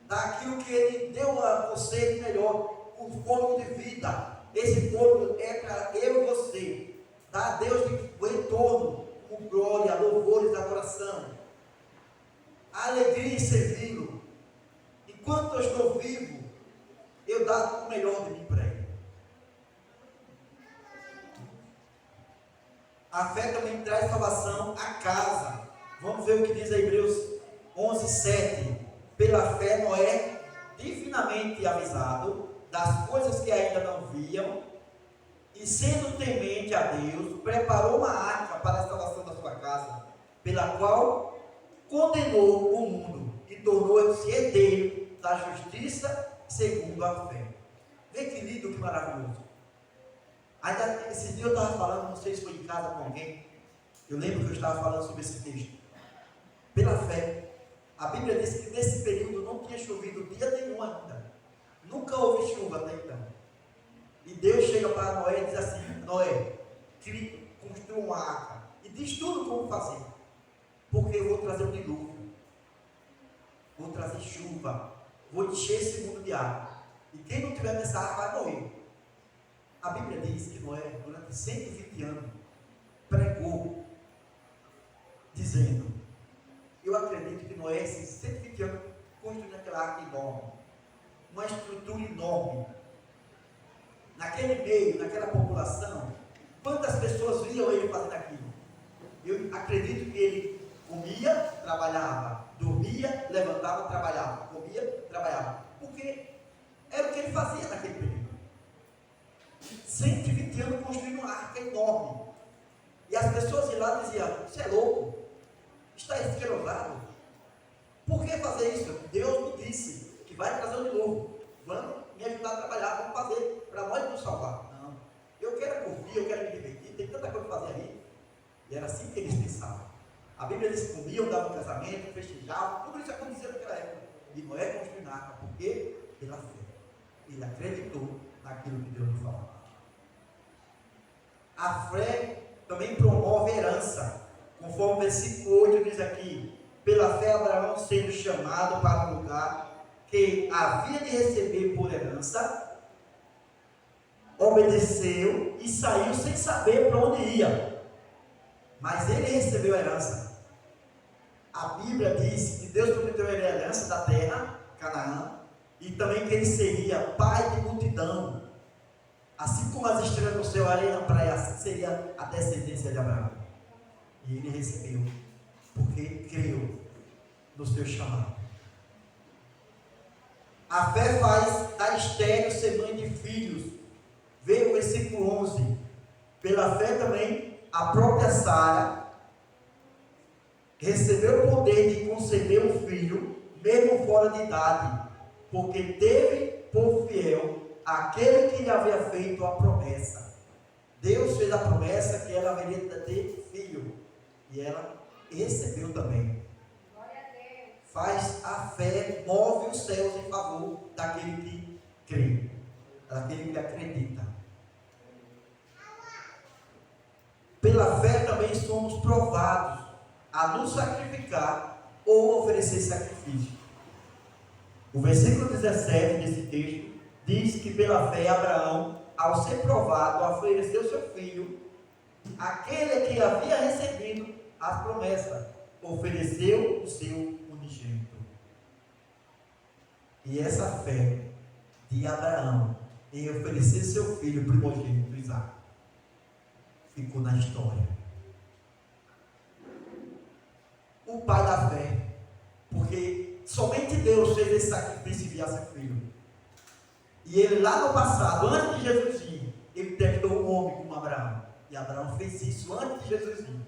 dar aquilo que Ele deu a você de melhor, o fogo de vida. Esse fogo é para eu e você, dar a Deus o retorno, com glória, louvores, adoração, a alegria em servi-lo. Enquanto eu estou vivo, eu dar o melhor de mim para Ele. A fé também traz salvação à casa. Vamos ver o que diz Hebreus 11:7. Pela fé Noé, divinamente avisado das coisas que ainda não viam, e sendo temente a Deus, preparou uma arca para a salvação da sua casa, pela qual condenou o mundo e tornou-se herdeiro da justiça segundo a fé. Vê que lindo, que maravilhoso. Ainda esse dia eu estava falando, não sei se foi em casa com alguém, eu lembro que eu estava falando sobre esse texto. Pela fé, a Bíblia diz que nesse período não tinha chovido dia nenhum ainda. Nunca houve chuva até então. E Deus chega para Noé e diz assim: Noé, construa uma arca e diz tudo como fazer, porque eu vou trazer um dilúvio, vou trazer chuva, vou encher esse mundo de água. E quem não tiver nessa arca vai morrer. A Bíblia diz que Noé, durante 120 anos, pregou, dizendo, eu acredito que Noé, esses 120 anos, construiu aquela arca enorme, uma estrutura enorme. Naquele meio, naquela população, quantas pessoas viam ele fazendo aquilo? Eu acredito que ele comia, trabalhava, dormia, levantava, trabalhava, comia, trabalhava, porque era o que ele fazia naquele período. 120 anos construindo uma arca enorme, e as pessoas de lá diziam, você é louco, está esquerosado, por que fazer isso? Deus nos disse que vai trazer um dilúvio, vamos me ajudar a trabalhar, vamos fazer para nós nos salvar. Não, eu quero curtir, eu quero me divertir, tem tanta coisa para fazer ali. E era assim que eles pensavam. A Bíblia diz que comiam, davam casamento, festejavam, tudo isso acontecia naquela época. E Noé construiu arca, por quê? Pela fé. Ele acreditou naquilo que Deus lhe falou. A fé também promove herança, conforme o versículo 8 diz aqui, pela fé Abraão sendo chamado para um lugar que havia de receber por herança, obedeceu e saiu sem saber para onde ia, mas ele recebeu a herança. A Bíblia diz que Deus prometeu a ele a herança da terra, Canaã, e também que ele seria pai de multidão, assim como as estrelas do céu, a areia na praia, assim seria a descendência de Abraão. E ele recebeu, porque creu no seu chamado. A fé faz da estéril ser mãe de filhos. Veio o versículo 11. Pela fé também, a própria Sara recebeu o poder de conceber um filho, mesmo fora de idade, porque teve por fiel aquele que lhe havia feito a promessa. Deus fez a promessa que ela haveria de ter filho, e ela recebeu também. Faz a fé, move os céus em favor daquele que crê, daquele que acredita. Pela fé também somos provados a nos sacrificar ou oferecer sacrifício. O versículo 17 desse texto diz que pela fé Abraão, ao ser provado, ofereceu seu filho, aquele que havia recebido as promessas, ofereceu o seu unigênito. E essa fé de Abraão em oferecer seu filho primogênito, Isaac, ficou na história. O pai da fé, porque somente Deus fez esse sacrifício e enviar seu filho. E ele lá no passado, antes de Jesus vir, ele testou um homem como Abraão. E Abraão fez isso antes de Jesus vir.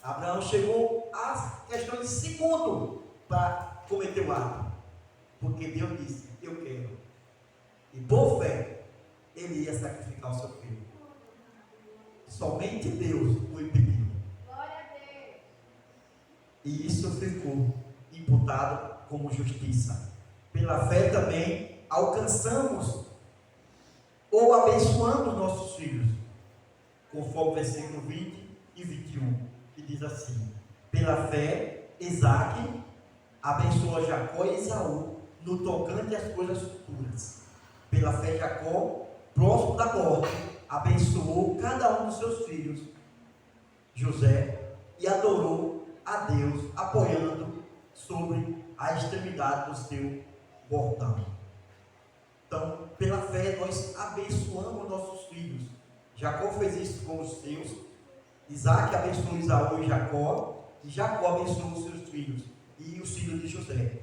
Abraão chegou a questão de segundo para cometer o ato, porque Deus disse, eu quero. E por fé, ele ia sacrificar o seu filho. Somente Deus o impediu. Glória a Deus. E isso ficou imputado como justiça. Pela fé também alcançamos ou abençoamos nossos filhos, conforme o versículo 20 e 21, que diz assim: pela fé, Isaac abençoou Jacó e Esaú no tocante às coisas futuras. Pela fé, Jacó, próximo da morte, abençoou cada um dos seus filhos, José, e adorou a Deus, apoiando sobre a extremidade do seu bordão. Então, pela fé, nós abençoamos nossos filhos. Jacó fez isso com os seus, Isaac abençoou Esaú e Jacó abençoou os seus filhos e os filhos de José.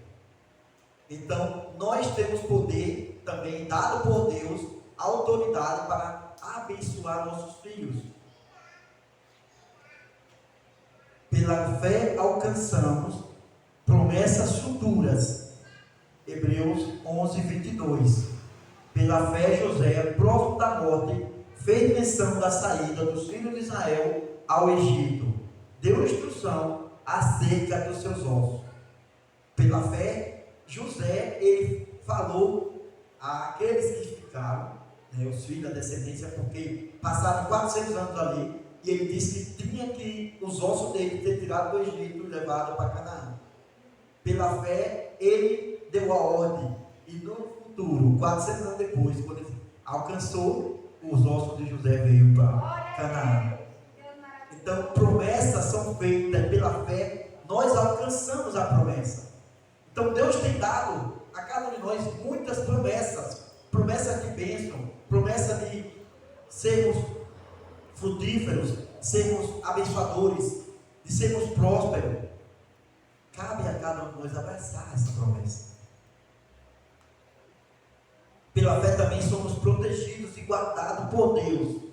Então, nós temos poder também dado por Deus, autoridade para abençoar nossos filhos. Pela fé alcançamos promessas futuras. Hebreus 11, 22. Pela fé José, próximo da morte, fez menção da saída dos filhos de Israel ao Egito. Deu instrução acerca dos seus ossos. Pela fé, José, ele falou àqueles que ficaram, os filhos da descendência, porque passaram 400 anos ali, e ele disse que tinha que os ossos dele ser tirados do Egito e levados para Canaã. Pela fé, ele deu a ordem, e no futuro, 400 anos depois, quando ele alcançou, os ossos de José veio para Canaã. Então, promessas são feitas pela fé, nós alcançamos a promessa. Então, Deus tem dado a cada um de nós muitas promessas, promessas de bênção, promessa de sermos frutíferos, sermos abençoadores, de sermos prósperos. Cabe a cada um de nós abraçar essa promessa. Pela fé também somos protegidos e guardados por Deus.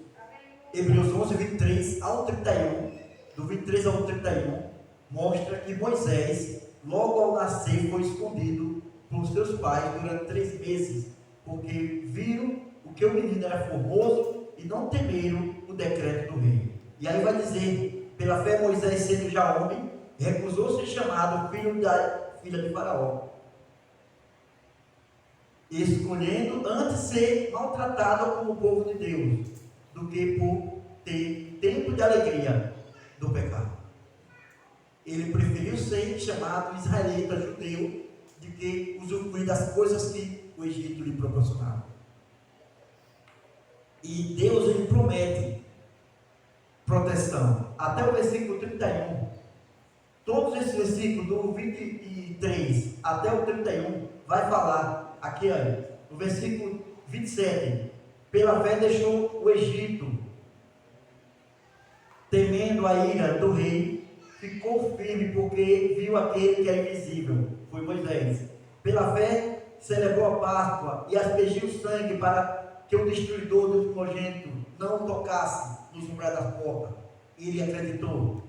Hebreus 11, 23 ao 31, do 23 ao 31, mostra que Moisés, logo ao nascer, foi escondido por seus pais durante 3 meses, porque viram o que o menino era formoso e não temeram o decreto do rei. E aí vai dizer, pela fé Moisés, sendo já homem, recusou ser chamado filho da filha de Faraó, escolhendo antes ser maltratado como o povo de Deus, do que por ter tempo de alegria do pecado. Ele preferiu ser chamado israelita, judeu, de que usufruir das coisas que o Egito lhe proporcionava. E Deus, ele promete proteção. Até o versículo 31, todos esses versículos, do 23 até o 31, vai falar, aqui aí, no versículo 27, pela fé deixou o Egito, temendo a ira do rei, ficou firme porque viu aquele que é invisível, foi Moisés. Pela fé celebrou a Páscoa e aspergiu o sangue para que o destruidor dos primogênitos não tocasse nos umbrais das portas. Ele acreditou.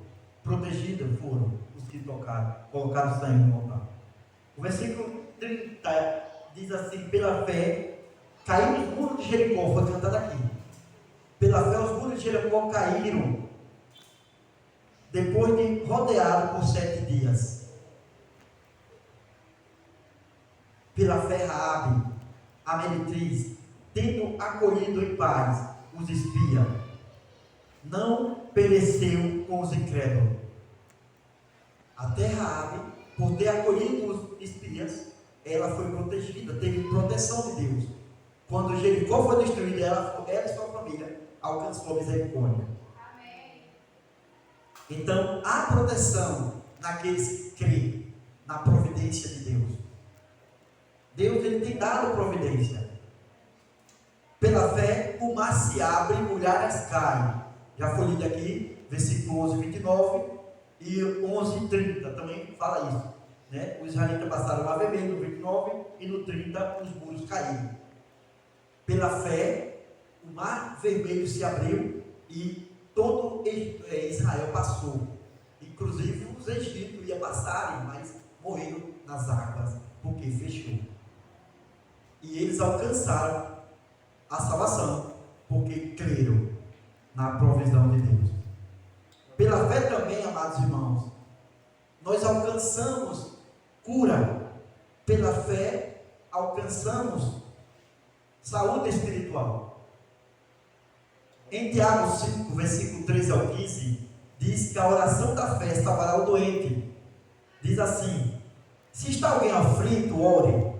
Protegidos foram os que tocaram, colocaram sangue no altar. O versículo 30 diz assim: pela fé caíram os muros de Jericó, foi cantado aqui. Pela fé os muros de Jericó caíram depois de rodeado por 7 dias. Pela fé Raabe, a meretriz, tendo acolhido em paz os espias, não pereceu com os incrédulos. Até Raabe, por ter acolhido os espias, ela foi protegida, teve proteção de Deus. Quando Jericó foi destruída, ela e sua família alcançou a misericórdia. Então, há proteção naqueles que creem na providência de Deus. Deus, ele tem dado providência. Pela fé, o mar se abre e muralhas caem. Já foi lido aqui, versículo 11, 29 e 11, 30, também fala isso. Né? Os israelitas passaram o mar vermelho no 29 e no 30 os muros caíram. Pela fé, o mar vermelho se abriu e todo Israel passou. Inclusive os egípcios iam passarem, mas morreram nas águas, porque fechou. E eles alcançaram a salvação, porque creram na provisão de Deus. Pela fé também, amados irmãos, nós alcançamos cura. Pela fé alcançamos saúde espiritual. Em Tiago 5, versículo 13 ao 15, diz que a oração da fé salvará o doente. Diz assim: se está alguém aflito, ore.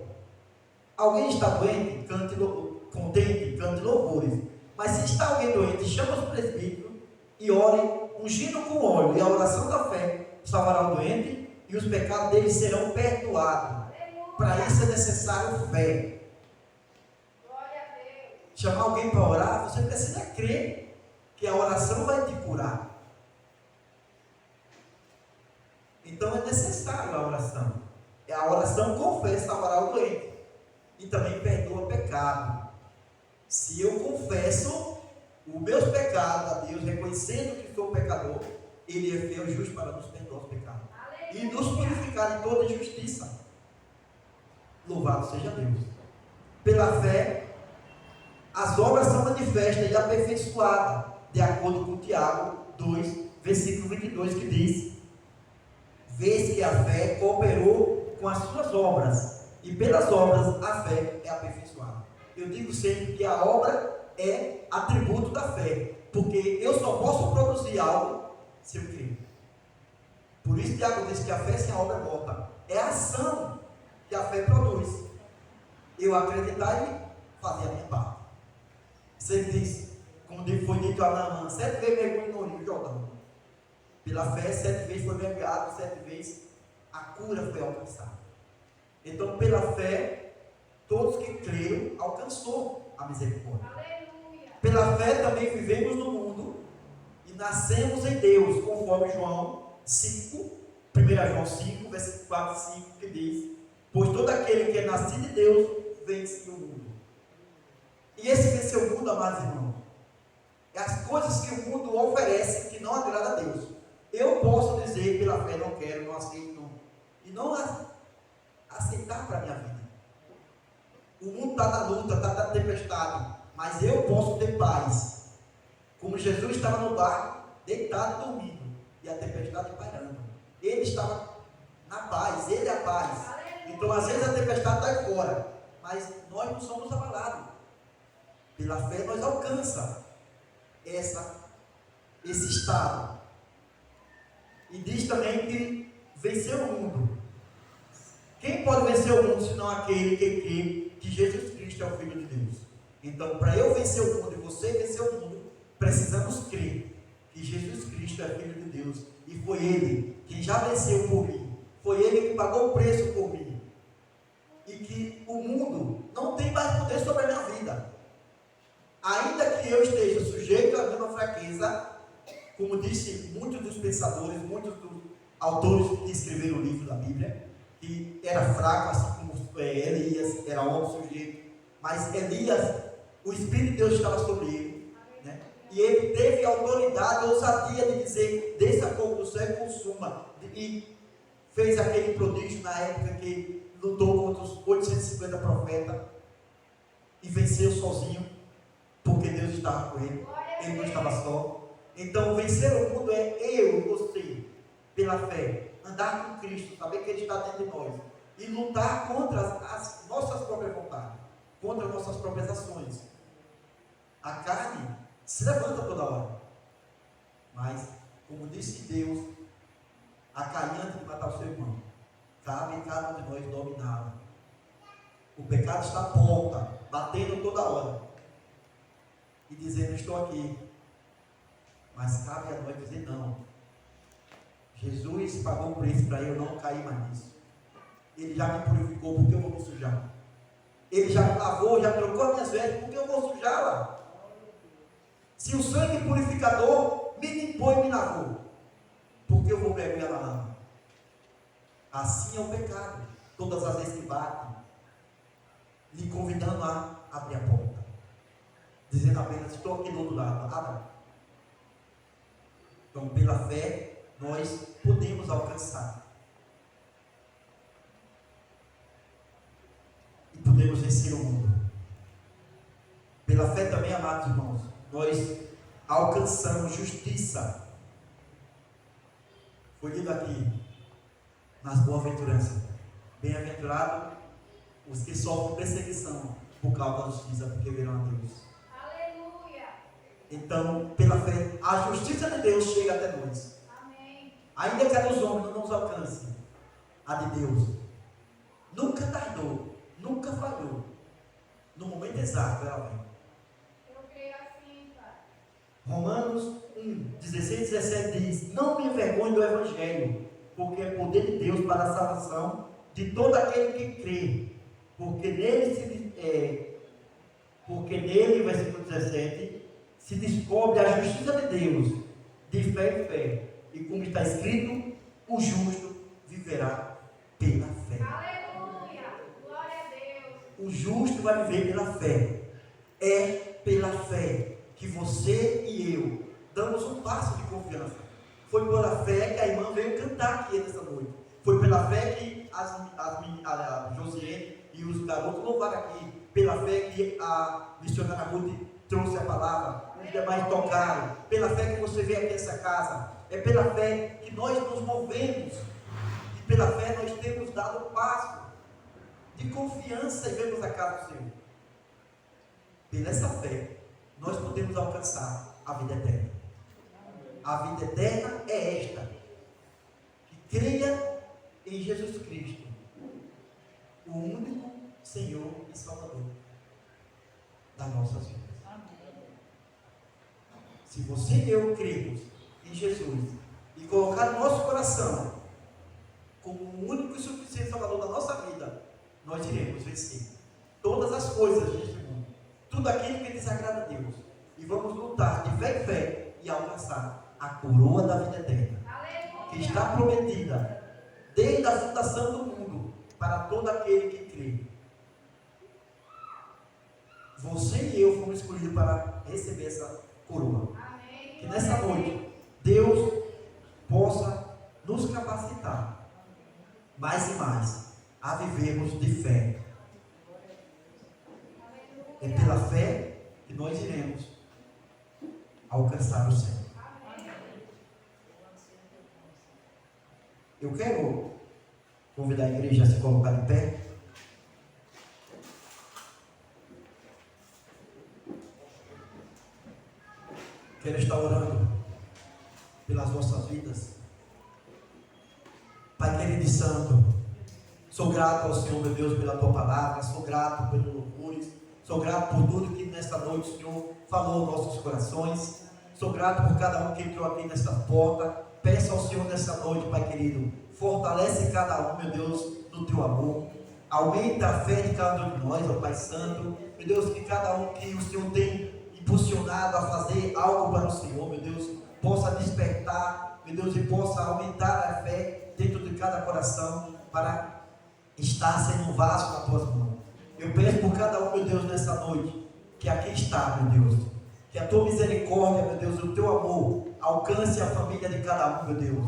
Alguém está doente, contente, cante louvores. Mas se está alguém doente, chama os presbíteros e ore, ungindo com óleo. E a oração da fé salvará o doente e os pecados dele serão perdoados. Para isso é necessário fé. Chamar alguém para orar, você precisa crer que a oração vai te curar. Então é necessário a oração. A oração com fé salvará o doente e também perdoa pecado. Se eu confesso os meus pecados a Deus, reconhecendo que sou pecador, Ele é fiel e justo para nos perdoar os pecados e nos purificar de toda injustiça. Louvado seja Deus. Pela fé, as obras são manifestas e aperfeiçoadas, de acordo com Tiago 2, versículo 22, que diz: vês que a fé cooperou com as suas obras, e pelas obras a fé é aperfeiçoada. Eu digo sempre que a obra é atributo da fé, porque eu só posso produzir algo se eu crer. Por isso Tiago diz que a fé sem a obra é morta. É a ação que a fé produz. eu acreditar e fazer a minha parte. Você diz, como foi dito a Naamã, 7 vezes mergulho no Rio Jordão. Pela fé, 7 vezes foi mergulhado, 7 vezes a cura foi alcançada. Então, pela fé, todos que creram alcançou a misericórdia. Aleluia. Pela fé também vivemos no mundo e nascemos em Deus, conforme João 5, 1 João 5, versículo 4 e 5, que diz: pois todo aquele que é nascido de Deus vence o mundo. E esse vencer o mundo, amados irmãos, é as coisas que o mundo oferece que não agrada a Deus. Eu posso dizer pela fé, não quero, não aceito, não. E não aceitar para a minha vida. O mundo está na luta, está na tempestade, mas eu posso ter paz. Como Jesus estava no barco, deitado e dormindo, e a tempestade pairando. Ele estava na paz, ele é a paz. Então, às vezes a tempestade está aí fora, mas nós não somos abalados. Pela fé nós alcançamos esse estado. E diz também que venceu o mundo. Quem pode vencer o mundo senão aquele que crê que Jesus Cristo é o Filho de Deus? Então, para eu vencer o mundo e você vencer o mundo, precisamos crer que Jesus Cristo é Filho de Deus. E foi Ele quem já venceu por mim. Foi Ele que pagou o preço por mim. E que o mundo não tem mais poder sobre a minha vida. Ainda que eu esteja sujeito à minha fraqueza, como disse muitos dos pensadores, muitos dos autores que escreveram o livro da Bíblia, que era fraco, assim como Elias era homem sujeito, mas Elias, o Espírito de Deus estava sobre ele, né? E ele teve autoridade, ousadia de dizer: desça fogo do céu e consuma, e fez aquele prodígio na época que lutou contra os 850 profetas e venceu sozinho, porque Deus estava com ele, ele não estava só. Então, vencer o mundo é eu e você, pela fé, andar com Cristo, saber que Ele está dentro de nós, e lutar contra as nossas próprias vontades, contra as nossas próprias ações. A carne se levanta toda hora, mas, como disse Deus, acalhante de matar o seu irmão, cabe a cada um de nós dominá-lo. O pecado está à porta, batendo toda hora, e dizendo: estou aqui. Mas cabe a nós dizer: não. Jesus pagou o preço para eu não cair mais nisso. Ele já me purificou, porque eu vou me sujar. Ele já me lavou, já trocou as minhas vestes, porque eu vou sujá-la. Se o sangue purificador me limpou e me lavou, porque eu vou mergulhar na lama. Assim é o pecado. Todas as vezes que bate, lhe convidando a abrir a porta, dizendo apenas: estou aqui do outro lado, abra. Então, pela fé, nós podemos alcançar. E podemos vencer o mundo. Pela fé também, amados irmãos, nós alcançamos justiça. Foi lido aqui, nas boas-aventuranças: bem-aventurados os que sofrem perseguição por causa da justiça, porque verão a Deus. Então, pela fé, a justiça de Deus chega até nós. Amém. Ainda que a dos homens não nos alcance, a de Deus nunca tardou, nunca falhou. No momento exato ela vem. Eu creio assim, Pai. Romanos 1, 16 e 17 diz: não me envergonhe do Evangelho, porque é poder de Deus para a salvação de todo aquele que crê, porque nele, versículo 17, se descobre a justiça de Deus, de fé em fé. E como está escrito: o justo viverá pela fé. Aleluia! Glória a Deus! O justo vai viver pela fé. É pela fé que você e eu damos um passo de confiança. Foi pela fé que a irmã veio cantar aqui nessa noite. Foi pela fé que a Josiane e os garotos louvaram aqui. Pela fé que a missionária Ruth trouxe a palavra, os demais tocaram. Pela fé que você veio aqui nessa casa. É pela fé que nós nos movemos. E pela fé nós temos dado um passo de confiança e vemos a casa do Senhor. Pela essa fé, nós podemos alcançar a vida eterna. A vida eterna é esta: que creia em Jesus Cristo, o único Senhor e Salvador. Se você e eu cremos em Jesus e colocar no nosso coração como o único e suficiente Salvador da nossa vida, nós iremos vencer todas as coisas deste mundo, tudo aquilo que desagrada a Deus, e vamos lutar de fé em fé e alcançar a coroa da vida eterna, que está prometida desde a fundação do mundo para todo aquele que crê. Você e eu fomos escolhidos para receber essa coroa. Que nessa noite Deus possa nos capacitar mais e mais a vivermos de fé. É pela fé que nós iremos alcançar o céu. Eu quero convidar a igreja a se colocar em pé. Quero estar orando pelas vossas vidas. Pai querido e santo, sou grato ao Senhor, meu Deus, pela tua palavra, sou grato pelos louvores, sou grato por tudo que nesta noite o Senhor falou aos nossos corações, sou grato por cada um que entrou aqui nesta porta. Peço ao Senhor nessa noite, Pai querido, fortalece cada um, meu Deus, no teu amor, aumenta a fé de cada um de nós, ó Pai Santo, meu Deus, que cada um que o Senhor tem impulsionado a fazer algo para o Senhor, meu Deus, possa despertar, meu Deus, e possa aumentar a fé dentro de cada coração, para estar sendo um vaso nas tuas mãos. Eu peço por cada um, meu Deus, nessa noite, que aqui está, meu Deus, que a tua misericórdia, meu Deus, o teu amor, alcance a família de cada um, meu Deus,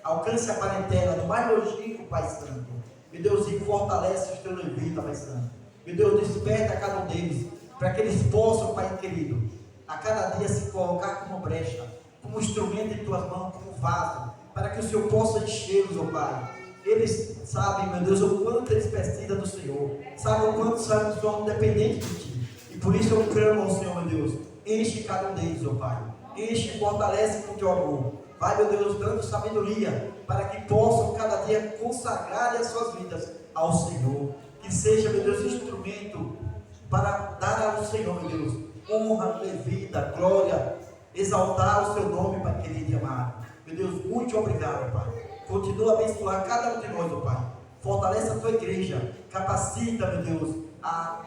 alcance a parentela do mais longínquo, Pai Santo, meu Deus, e fortalece os teus levitas, Pai Santo, meu Deus, desperta cada um deles, para que eles possam, Pai querido, a cada dia se colocar como brecha, como instrumento em tuas mãos, como vaso, para que o Senhor possa enchê-los, ó Pai. Eles sabem, meu Deus, o quanto eles precisam do Senhor, sabem o quanto são dependentes de Ti, e por isso eu clamo ao Senhor, meu Deus, enche cada um deles, ó Pai, enche e fortalece com o Teu amor, Pai, meu Deus, dando sabedoria, para que possam cada dia consagrar as suas vidas ao Senhor, que seja, meu Deus, instrumento para dar ao Senhor, meu Deus, honra, vida, glória, exaltar o Seu nome, Pai querido e amado. Meu Deus, muito obrigado, Pai. Continua a abençoar cada um de nós, ó Pai. Fortalece a Tua igreja, capacita, meu Deus, a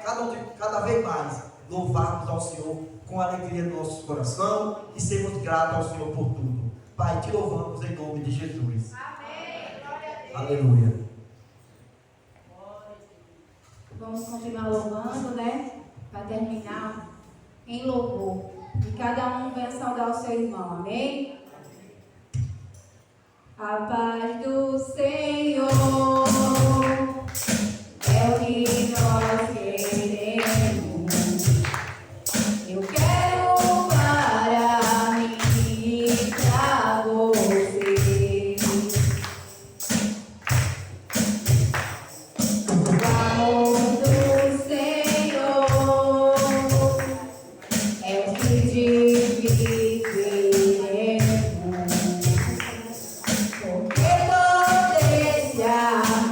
cada vez mais louvarmos ao Senhor com a alegria do nosso coração e sermos gratos ao Senhor por tudo. Pai, Te louvamos em nome de Jesus. Amém. Glória a Deus. Aleluia. Vamos continuar louvando, né? Para terminar em louvor. E cada um venha saudar o seu irmão, amém? A paz do Senhor é o que nós queremos. Eu quero para mim e para você. O amor do Senhor é o que dividiremos. Porque todo esse amor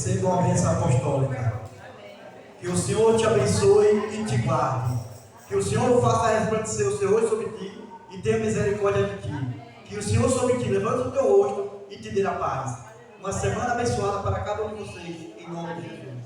Receba uma bênção apostólica. Que o Senhor te abençoe e te guarde. Que o Senhor faça resplandecer o seu rosto sobre ti e tenha misericórdia de ti. Que o Senhor sobre ti levante o teu rosto e te dê a paz. Uma semana abençoada para cada um de vocês, em nome de Jesus.